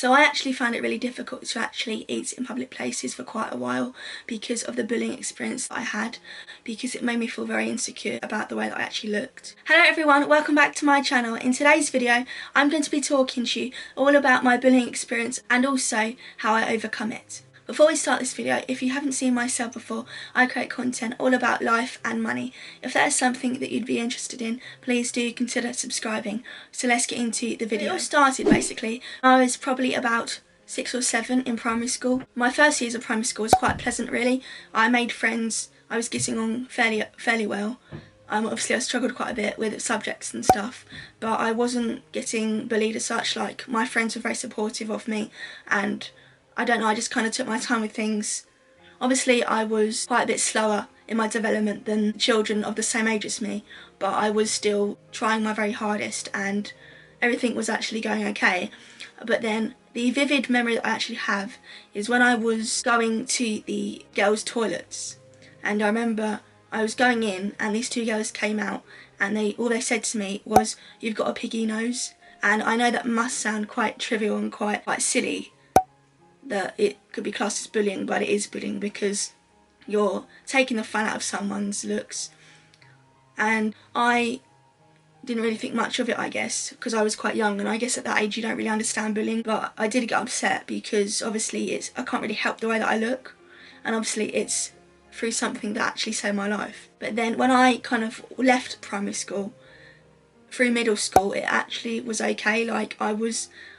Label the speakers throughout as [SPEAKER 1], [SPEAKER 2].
[SPEAKER 1] So I actually found it really difficult to actually eat in public places for quite a while because of the bullying experience that I had, because it made me feel very insecure about the way that I actually looked. Hello everyone, welcome back to my channel. In today's video I'm going to be talking to you all about my bullying experience and also how I overcome it. Before we start this video, if you haven't seen myself before, I create content all about life and money. If that is something that you'd be interested in, please do consider subscribing. So let's get into the video. It all started basically, I was probably about 6 or 7 in primary school. My first years of primary school was quite pleasant really. I made friends, I was getting on fairly well. Obviously I struggled quite a bit with subjects and stuff, but I wasn't getting bullied as such. Like, my friends were very supportive of me, and I don't know, I just kind of took my time with things. Obviously I was quite a bit slower in my development than children of the same age as me, but I was still trying my very hardest and everything was actually going okay. But then the vivid memory that I actually have is when I was going to the girls' toilets, and I remember I was going in and these 2 girls came out and all they said to me was, "You've got a piggy nose." And I know that must sound quite trivial and quite silly, that it could be classed as bullying, but it is bullying because you're taking the fun out of someone's looks. And I didn't really think much of it, I guess, because I was quite young, and I guess at that age you don't really understand bullying. But I did get upset because obviously I can't really help the way that I look, and obviously it's through something that actually saved my life. But then when I kind of left primary school, through middle school, it actually was okay. Like,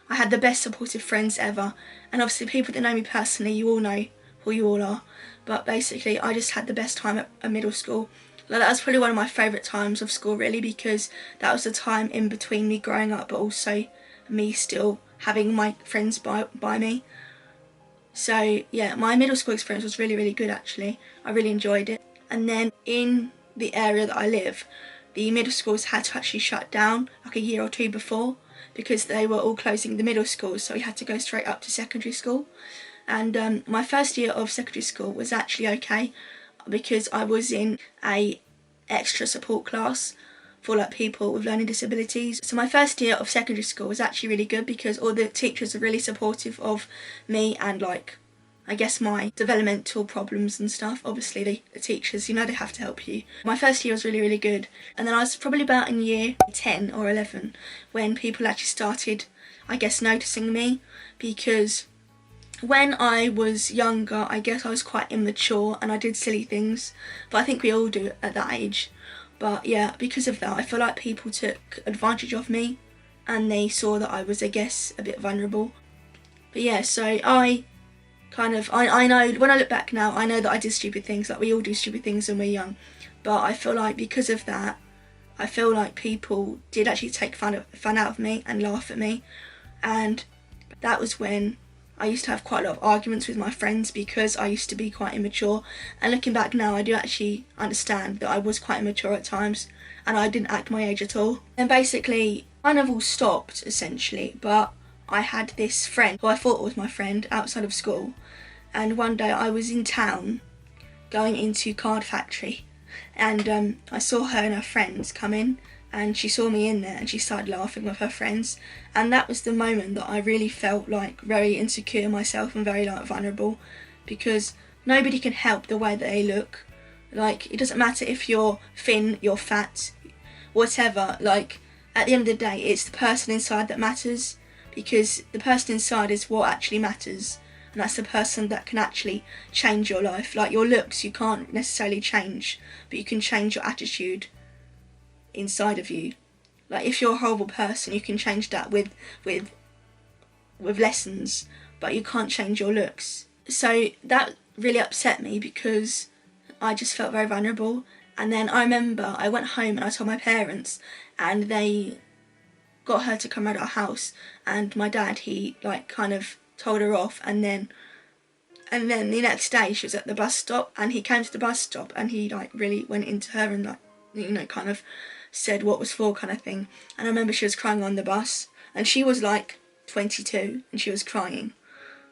[SPEAKER 1] I had the best supportive friends ever, and obviously people that know me personally, you all know who you all are, but basically I just had the best time at middle school. Like, that was probably one of my favourite times of school really, because that was the time in between me growing up but also me still having my friends by me. So yeah, my middle school experience was really good actually. I really enjoyed it. And then in the area that I live, the middle schools had to actually shut down like a year or 2 before, because they were all closing the middle schools, so we had to go straight up to secondary school. And my first year of secondary school was actually okay, because I was in a extra support class for like people with learning disabilities. So my first year of secondary school was actually really good because all the teachers were really supportive of me and, like, I guess my developmental problems and stuff. Obviously the teachers, you know, they have to help you. My first year was really good, and then I was probably about in year 10 or 11 when people actually started, I guess, noticing me, because when I was younger I guess I was quite immature and I did silly things, but I think we all do at that age. But yeah, because of that I feel like people took advantage of me and they saw that I was, I guess, a bit vulnerable. But yeah, so I know, when I look back now, I know that I did stupid things, like we all do stupid things when we're young, but I feel like because of that, I feel like people did actually take fun out of me and laugh at me. And that was when I used to have quite a lot of arguments with my friends because I used to be quite immature. And looking back now, I do actually understand that I was quite immature at times and I didn't act my age at all. And basically, kind of all stopped essentially, but I had this friend who I thought was my friend outside of school, and one day I was in town going into Card Factory, and I saw her and her friends come in, and she saw me in there and she started laughing with her friends, and that was the moment that I really felt like very insecure myself and very like vulnerable, because nobody can help the way that they look. Like, it doesn't matter if you're thin, you're fat, whatever, like at the end of the day it's the person inside that matters, because the person inside is what actually matters, and that's the person that can actually change your life. Like, your looks you can't necessarily change, but you can change your attitude inside of you. Like, if you're a horrible person you can change that with lessons, but you can't change your looks. So that really upset me because I just felt very vulnerable. And then I remember I went home and I told my parents, and they got her to come around our house, and my dad, he like kind of told her off, and then the next day she was at the bus stop, and he came to the bus stop and he like really went into her and, like, you know, kind of said what was for kind of thing. And I remember she was crying on the bus, and she was like 22 and she was crying.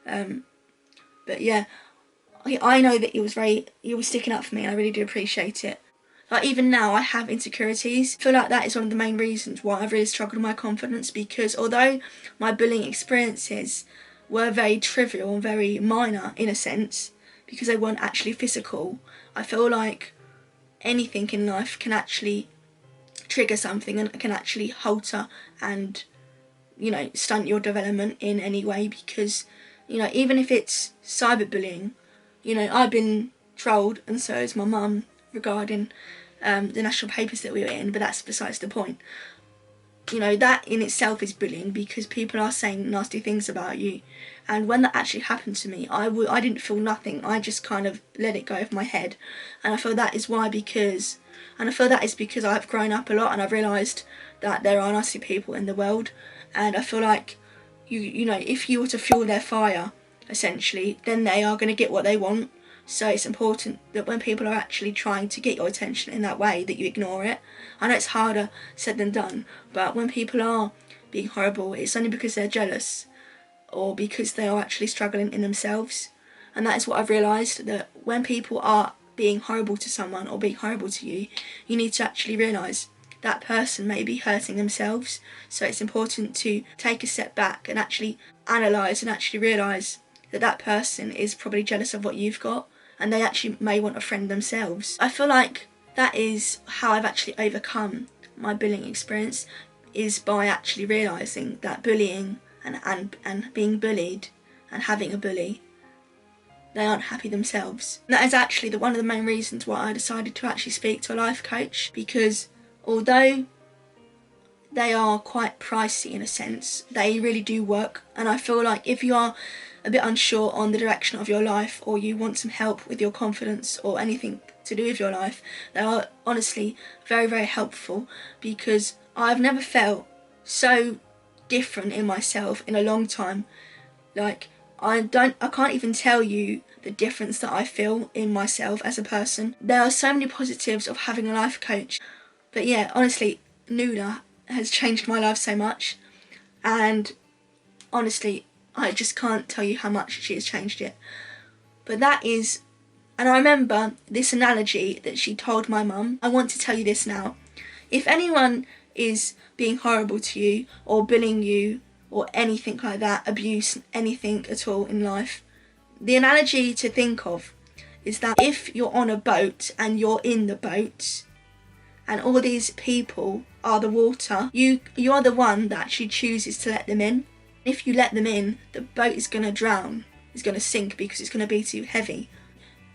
[SPEAKER 1] But yeah, I know that he was sticking up for me, and I really do appreciate it. Like even now I have insecurities. I feel like that is one of the main reasons why I've really struggled with my confidence, because although my bullying experiences were very trivial and very minor in a sense, because they weren't actually physical, I feel like anything in life can actually trigger something and can actually halter and, you know, stunt your development in any way. Because, you know, even if it's cyberbullying, you know, I've been trolled and so has my mum regarding the national papers that we were in, but that's besides the point. You know, that in itself is bullying, because people are saying nasty things about you. And when that actually happened to me, I didn't feel nothing. I just kind of let it go over my head. And I feel that is because I've grown up a lot and I've realised that there are nasty people in the world. And I feel like, you know, if you were to fuel their fire, essentially, then they are going to get what they want. So it's important that when people are actually trying to get your attention in that way, that you ignore it. I know it's harder said than done, but when people are being horrible, it's only because they're jealous or because they are actually struggling in themselves. And that is what I've realised, that when people are being horrible to someone or being horrible to you, you need to actually realise that person may be hurting themselves. So it's important to take a step back and actually analyse and actually realise that that person is probably jealous of what you've got, and they actually may want a friend themselves. I feel like that is how I've actually overcome my bullying experience, is by actually realising that bullying and being bullied and having a bully, they aren't happy themselves. And that is actually one of the main reasons why I decided to actually speak to a life coach, because although they are quite pricey in a sense, they really do work. And I feel like if you are a bit unsure on the direction of your life, or you want some help with your confidence or anything to do with your life, they are honestly very, very helpful, because I've never felt so different in myself in a long time. Like I can't even tell you the difference that I feel in myself as a person. There are so many positives of having a life coach. But yeah, honestly, Nuna has changed my life so much, and honestly, I just can't tell you how much she has changed it. But that is, and I remember this analogy that she told my mum. I want to tell you this now. If anyone is being horrible to you or bullying you or anything like that, abuse, anything at all in life, the analogy to think of is that if you're on a boat and you're in the boat and all these people are the water, you're the one that actually chooses to let them in. If you let them in, the boat is going to drown, it's going to sink because it's going to be too heavy.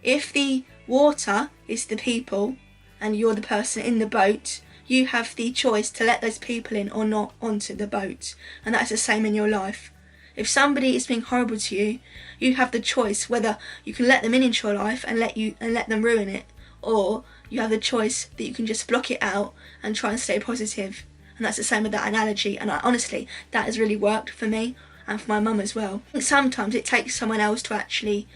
[SPEAKER 1] If the water is the people and you're the person in the boat, you have the choice to let those people in or not onto the boat. And that's the same in your life. If somebody is being horrible to you, you have the choice whether you can let them in into your life and let them ruin it, or you have the choice that you can just block it out and try and stay positive. And that's the same with that analogy. And honestly, that has really worked for me and for my mum as well. I think sometimes it takes someone else to actually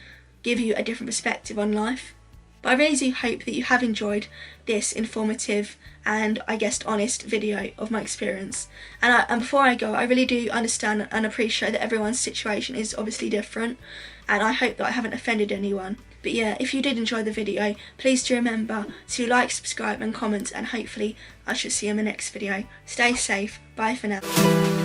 [SPEAKER 1] give you a different perspective on life. But I really do hope that you have enjoyed this informative and, I guess, honest video of my experience. And before I go, I really do understand and appreciate that everyone's situation is obviously different, and I hope that I haven't offended anyone. But yeah, if you did enjoy the video, please do remember to like, subscribe and comment, and hopefully I should see you in the next video. Stay safe. Bye for now.